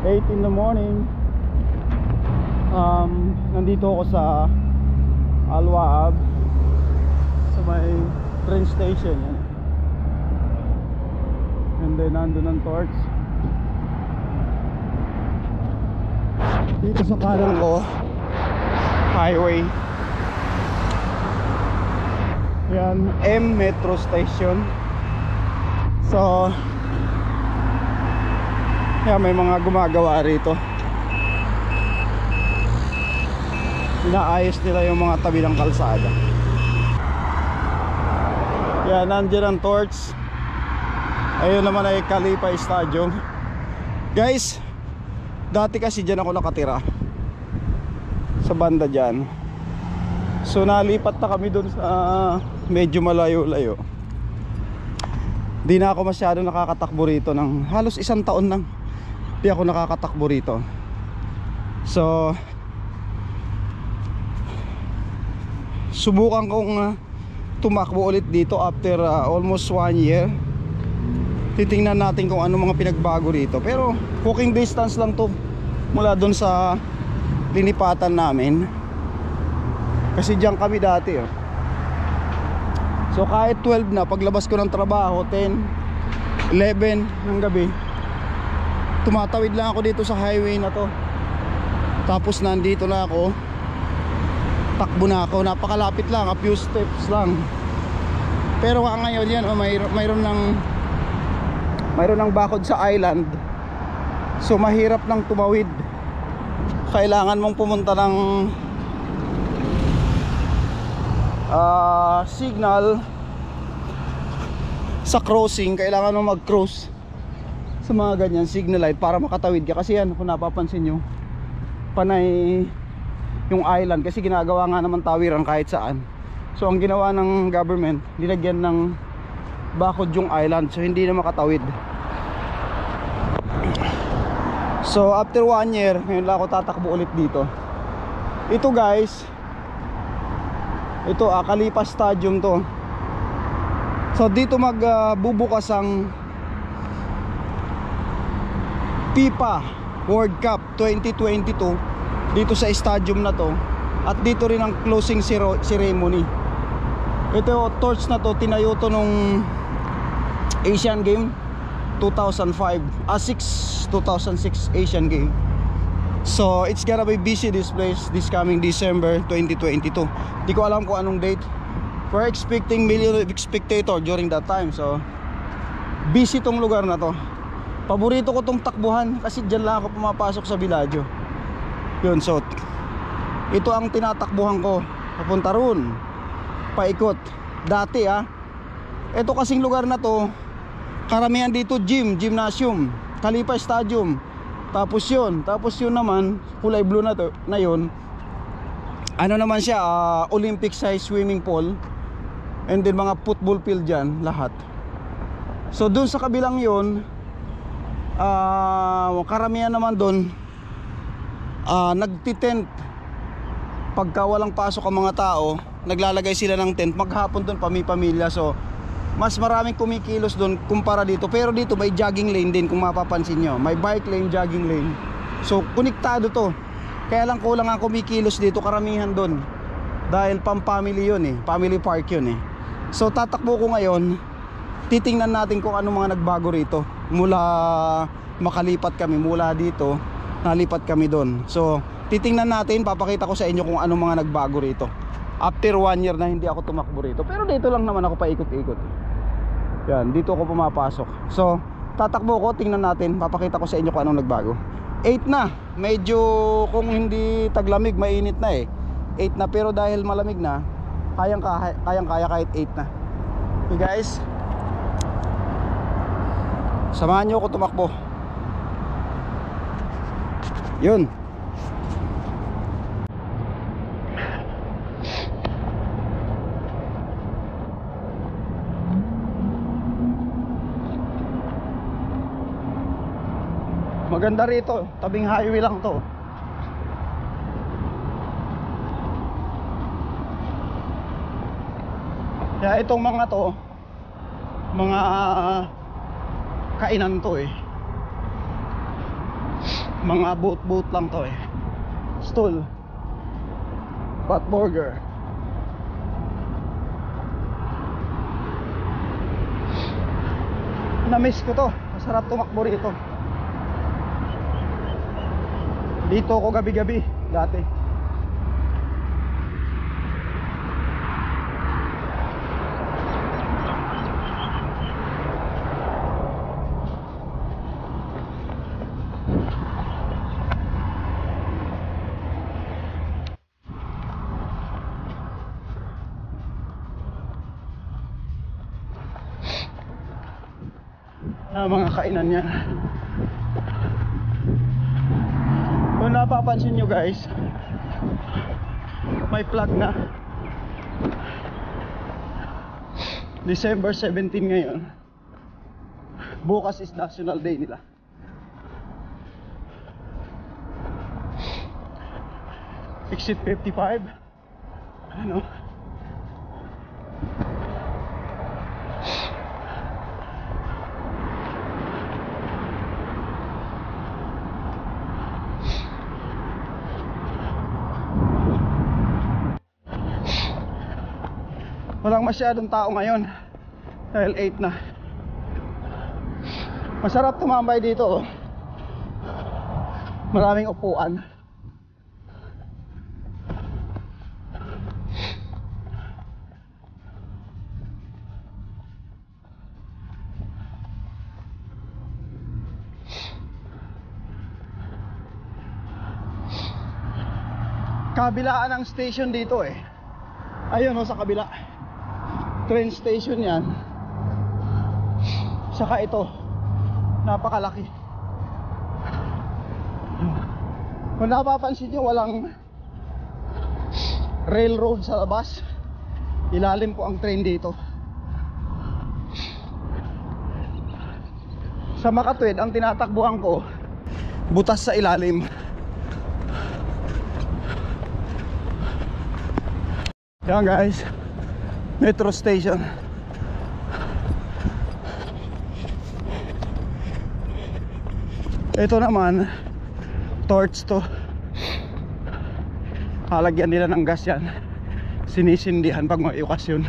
8 in the morning. Nandito ako sa Al-Waab, sa may train station yan. And then nandun ang torch. Dito sa kanan ko, highway. Yan, M Metro Station. So yan, may mga gumagawa rito. Inaayos nila yung mga tabi ng kalsada. Yan, nandiyan ang torch. Ayun naman ay Khalifa Stadium. Guys, dati kasi dyan ako nakatira, sa banda dyan. So nalipat na kami dun sa medyo malayo-layo. Di na ako masyado nakakatakbo rito. Ng halos isang taon nang di ako nakakatakbo rito. So subukan kong tumakbo ulit dito after almost 1 year. Titingnan natin kung ano mga pinagbago rito. Pero walking distance lang to mula dun sa linipatan namin. Kasi diyan kami dati oh. So kahit 12 na, paglabas ko ng trabaho 10, 11 ng gabi, tumatawid lang ako dito sa highway na to. Tapos nandito na ako, takbo na ako. Napakalapit lang, a few steps lang. Pero ngayon yan mayroon ng bakod sa island. So mahirap nang tumawid. Kailangan mong pumunta ng signal sa crossing. Kailangan mo mag-cross sa mga ganyan signal light para makatawid ka. Kasi yan, kung napapansin nyo, panay yung island kasi ginagawa nga naman tawiran kahit saan. So ang ginawa ng government, nilagyan ng bakod yung island, so hindi na makatawid. So after 1 year, ngayon lang ako tatakbo ulit dito. Ito guys, ito Khalifa Stadium to. So dito magbubukas ang FIFA World Cup 2022 dito sa stadium na to. At dito rin ang closing ceremony. Ito torch na to, tinayo to nung Asian Game 2006 Asian Game. So it's gonna be busy this place this coming December 2022. Di ko alam kung anong date. We're expecting million of spectator during that time. So busy tong lugar na to. Paborito ko tong takbuhan kasi dyan lang ako pumapasok sa Villaggio. Yun, so ito ang tinatakbuhan ko. Papunta roon, paikot. Dati ito kasing lugar na to, karamihan dito gymnasium, Khalifa Stadium. Tapos yun naman, kulay blue na to, na yun, ano naman siya, Olympic size swimming pool. And then mga football field dyan, lahat. So dun sa kabilang yun, karamihan naman dun nagtitent. Pagka walang pasok ang mga tao, naglalagay sila ng tent. Maghapon dun pamilya. So mas maraming kumikilos dun kumpara dito. Pero dito may jogging lane din, kung mapapansin nyo. May bike lane, jogging lane. So konektado to. Kaya lang kulang ang kumikilos dito, karamihan dun. Dahil pam-family yun family park yun So tatakbo ko ngayon. Titingnan natin kung ano mga nagbago rito. Mula makalipat kami, mula dito nalipat kami doon. So titingnan natin, papakita ko sa inyo kung ano mga nagbago rito after 1 year na hindi ako tumakbo rito. Pero dito lang naman ako paikot-ikot. Yan, dito ako pumapasok. So tatakbo ko, tingnan natin, papakita ko sa inyo kung anong nagbago. 8 na, medyo kung hindi taglamig, mainit na 8 na, pero dahil malamig na, kayang-kaya kahit 8 na. Okay guys, samahan nyo ako tumakbo. Yun. Maganda rito, tabing highway lang to. Kaya itong mga to, mga kainan to Mga boat lang to eh. Stall, pot burger. Na-miss ko to. Masarap tumakbo rito. Dito ako gabi-gabi dati. Mga kainan yan. Kung napapansin nyo guys, may flag na. December 17 ngayon. Bukas is National Day nila. Exit 55. Ano? Walang masyadong tao ngayon dahil 8 na. Masarap tumambay dito oh. Maraming upuan. Kabilaan ang station dito eh. Ayun oh, sa kabila. Train station yan. Saka ito, napakalaki. Kung napapansin nyo, walang railroad sa labas. Ilalim po ang train dito. Sa Makatwid, ang tinatakbuhan ko, butas sa ilalim. Yan guys, metro station. Ito naman, torch to. Halagyan nila ng gas yan. Sinisindihan pag may okasyon.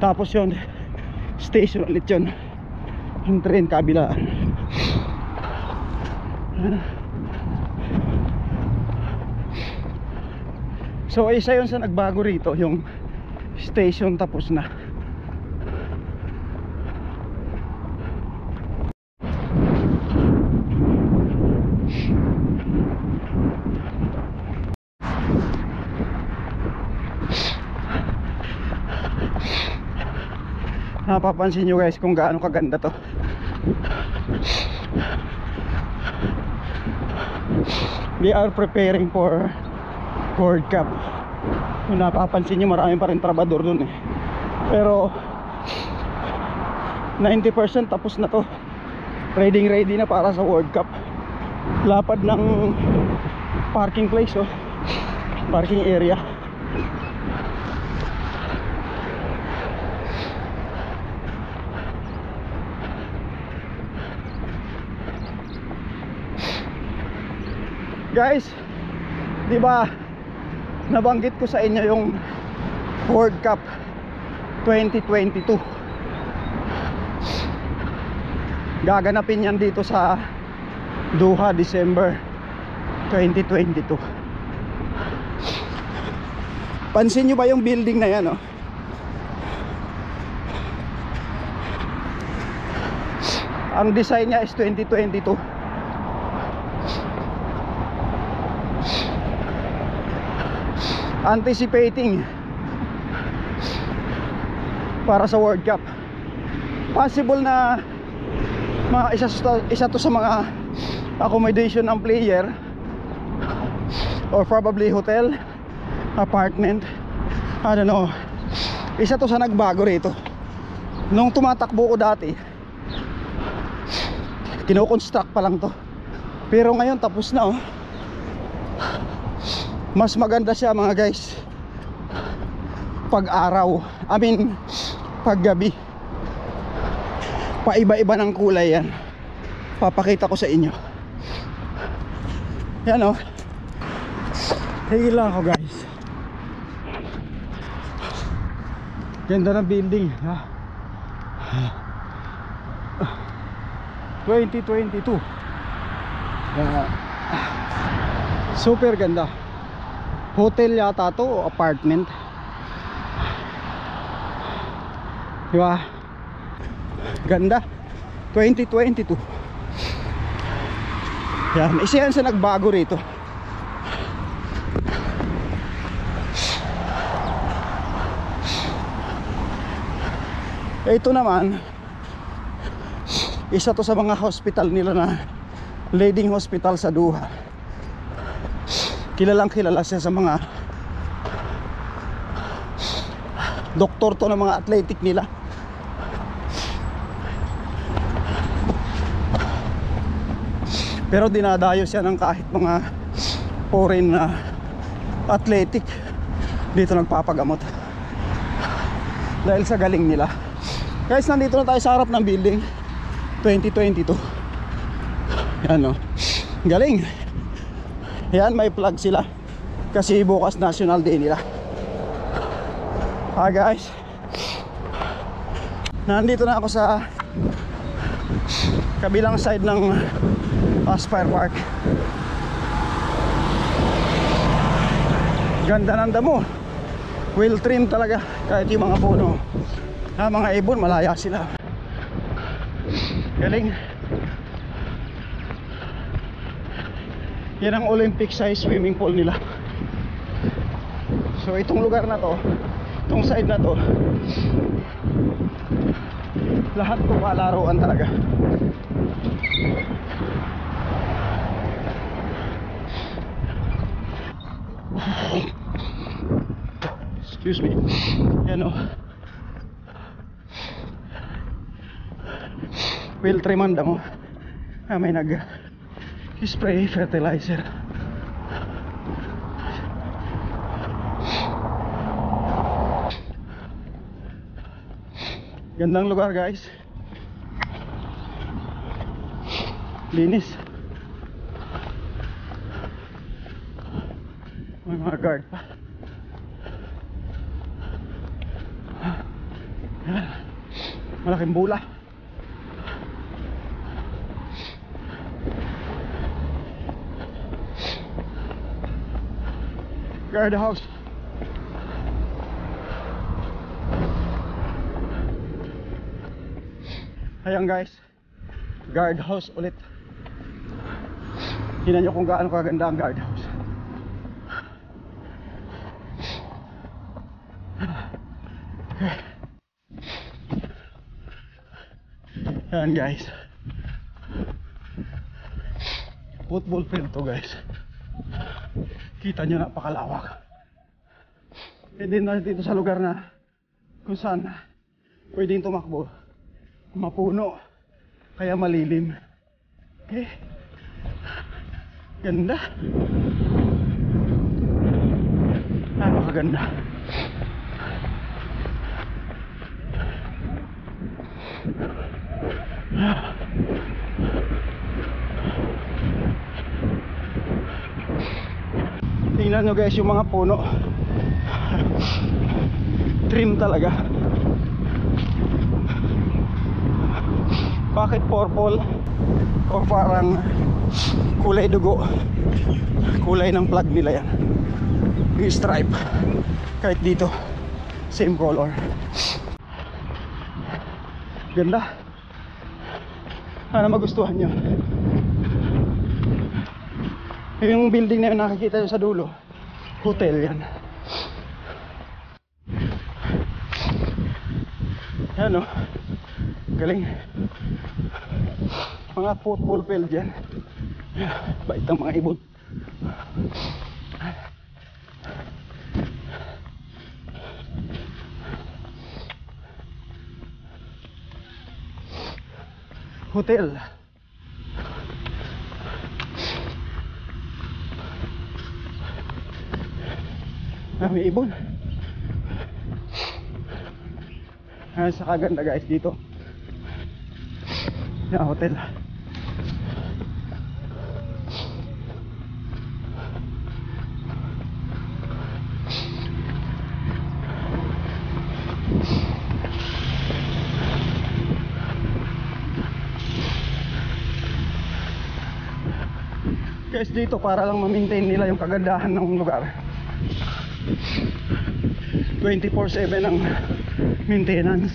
Tapos yun, station ulit yun. Yung train kabilaan. So isa yun sa nagbago rito, yung station tapos na. Napapansin nyo guys kung gaano kaganda to. They are preparing for World Cup. Kung napapansin nyo, marami pa rin trabador dun eh. Pero 90% tapos na to. Ready na para sa World Cup. Lapad ng parking place oh. Parking area. Guys, di ba nabanggit ko sa inyo yung World Cup 2022. Gaganapin yan dito sa Doha, December 2022. Pansin nyo ba yung building na yan oh? Ang design niya is 2022. Anticipating para sa World Cup. Possible na isa to sa mga accommodation ng player, or probably hotel, apartment, I don't know. Isa to sa nagbago rito. Nung tumatakbo ko dati, Kino-construct pa lang to. Pero ngayon tapos na oh. Mas maganda siya mga guys pag araw, pag gabi. Paiba-iba ng kulay yan. Papakita ko sa inyo. Yan oh. Higil lang ako guys. Ganda ng building ha? 2022. Super ganda. Hotel yata to o apartment, diba? Ganda. 2022. Yan, isa yan sa nagbago rito. Ito naman, isa to sa mga hospital nila na leading hospital sa Doha. Kilalang kilala siya sa mga doktor to ng mga athletic nila. Pero dinadayo siya ng kahit mga foreign na athletic dito nagpapagamot dahil sa galing nila. Guys, nandito na tayo sa harap ng building. 2022. Yan o, galing. Yan, may flag sila kasi bukas national day nila. Hi guys, nandito na ako sa kabilang side ng Aspire Park. Ganda ng damo, well trimmed talaga. Kahit yung mga puno na mga ibon, malaya sila. Galing. Yan ang Olympic size swimming pool nila. So itong lugar na to, itong side na to, lahat to palaruan talaga. Excuse me. Yan o, well trimanda mo. May nag spray fertilizer. Gandang lugar guys, linis. May mga guard pa. Malaking bula. Guard house. Ayan guys, guard house ulit. Tingnan nyo kung gaano kaganda ang guard house. Ayan guys, football field to guys. Kita nyo, napakalawak. Pwede na dito sa lugar na kung saan pwedeng tumakbo, mapuno, kaya malilim. Okay, ganda. Napakaganda. Tingnan nyo guys yung mga puno. Trim talaga. Bakit purple? O parang kulay dugo, kulay ng flag nila yan, yung stripe. Kahit dito same color. Ganda. Sana magustuhan nyo. Yung building na yun nakikita nyo sa dulo, hotel yan. Yan o, galing. Mga football field yan. Bait ang mga ibon. Hotel may ibon. Sa kaganda guys dito yung hotel. Guys dito para lang ma-maintain nila yung kagandahan ng lugar, 24/7 ang maintenance.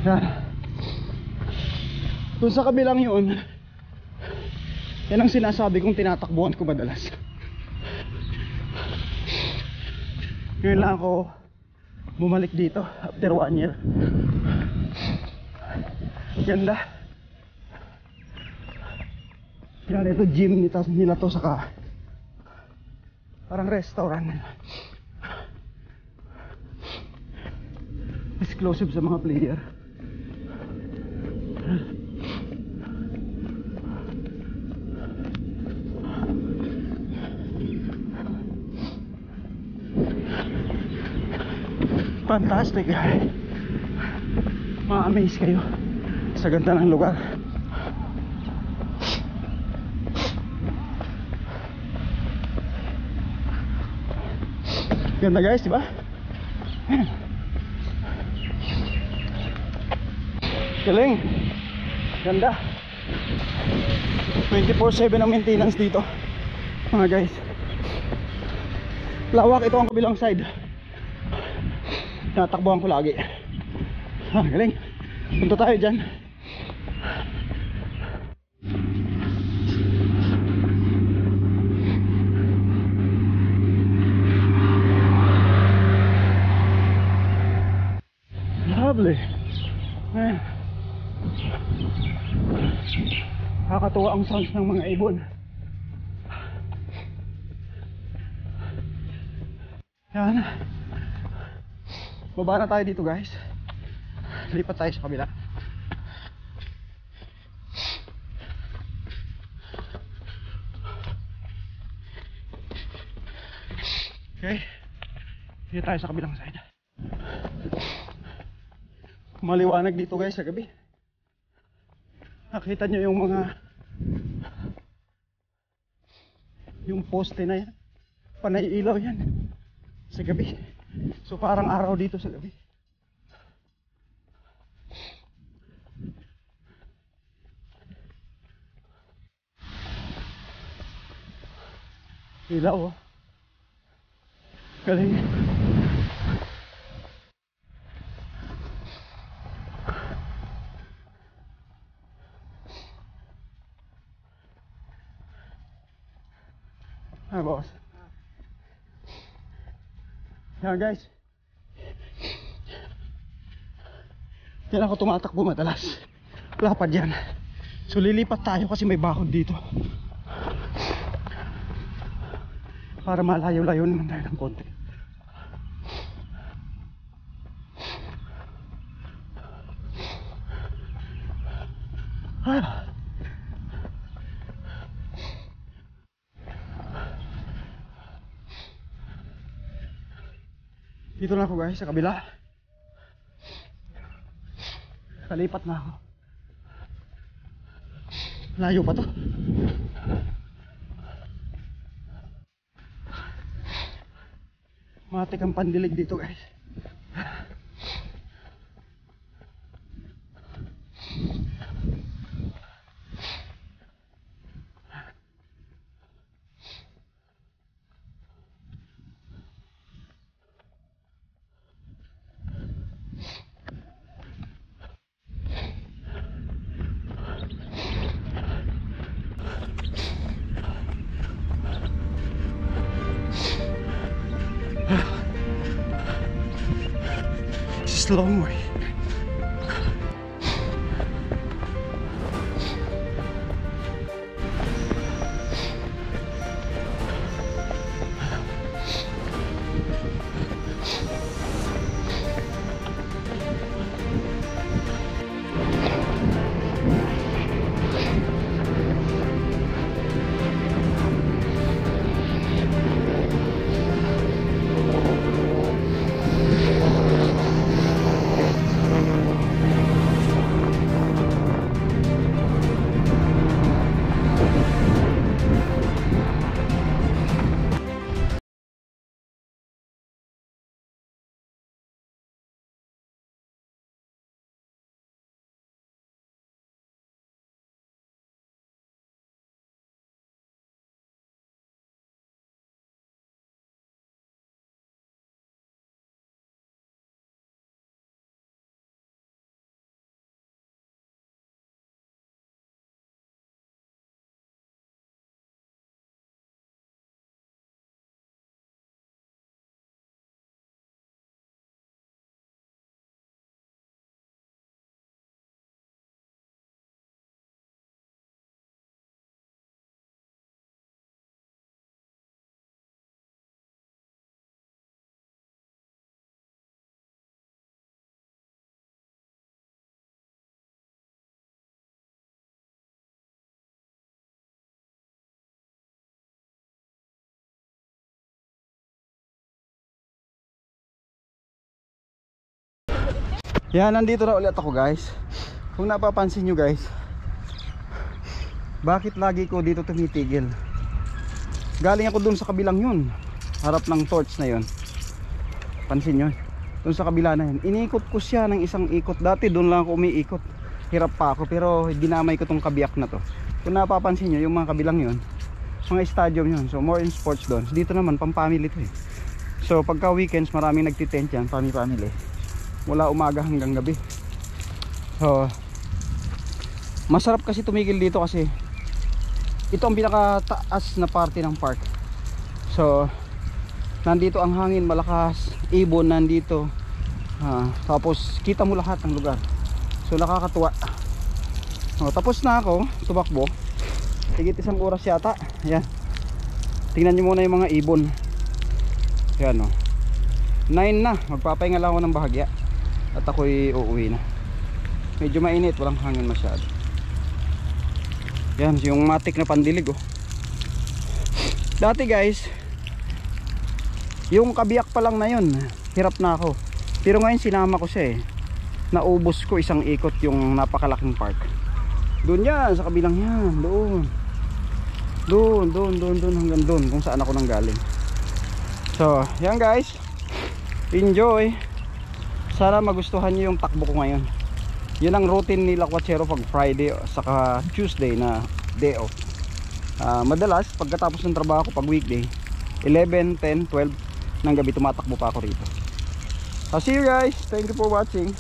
Yan. Dun sa kabilang yun, yan ang sinasabi kong tinatakbuhan ko madalas. Ngayon lang ako bumalik dito after 1 year. Ganda. Yan, ito gym nila to, saka parang restaurant. Exclusive sa mga player. Fantastic. Ma-amaze kayo sa ganda ng lugar. Ganda guys, diba? Galing. Ganda. 24/7 ang maintenance dito mga guys. Lawak. Ito ang kabilang side, natakbuhan ko lagi. Galing. Punta tayo dyan. Lovely. Nakakatuwa ang sounds ng mga ibon. Yan. Baba na tayo dito guys. Lipat tayo sa kabila. Okay. Dito tayo sa kabilang side. Maliwanag dito guys sa gabi. Nakita nyo yung poste na yan, panay ilaw yan sa gabi. So parang araw dito sa gabi. Ilaw oh. Galing. Boss. Yan guys. Yan ako tumatakbo madalas. Lapad yan. So lilipat tayo kasi may bakod dito. Para malayo-layo naman tayo ng konti. Dito na ako guys sa kabila. Kalipat na ako. Layo pa to. Matik ang pandilig dito guys. It's a long way. Yan, nandito na ulit ako guys. Kung napapansin nyo guys, bakit lagi ko dito tumitigil? Galing ako dun sa kabilang yun, harap ng torch na yun. Pansin nyo, dun sa kabila na yun. Iniikot ko siya ng isang ikot. Dati dun lang ako umiikot, hirap pa ako, pero dinamay ko tong kabiyak na to. Kung napapansin nyo, yung mga kabilang yun, mga stadium yun. So more in sports doon. Dito naman pang family to eh. So pagka weekends maraming nagtitent yan, family. Mula umaga hanggang gabi. So masarap kasi tumigil dito kasi ito ang pinakataas na parte ng park. So nandito ang hangin malakas, ibon nandito. Tapos kita mo lahat ng lugar. So nakakatuwa. Tapos na ako tumakbo. Higit 1 oras yata. Ayan. Tingnan nyo muna yung mga ibon. Ayan o. 9 na. Magpapahinga lang ako ng bahagya. At ako'y uuwi na. Medyo mainit. Walang hangin masyado. Ayan. Yung matik na pandilig oh. Dati guys, yung kabiyak pa lang na yun, hirap na ako. Pero ngayon sinama ko siya eh. Naubos ko isang ikot yung napakalaking park. Doon yan. Sa kabilang yan. Doon hanggang doon kung saan ako nanggaling. So yan guys, enjoy. Sana magustuhan nyo yung takbo ko ngayon. Yun ang routine ni Lakwachero pag Friday saka Tuesday na day off. Madalas pagkatapos ng trabaho ko pag weekday 11, 10, 12 ng gabi tumatakbo pa ako rito. So see you guys, thank you for watching.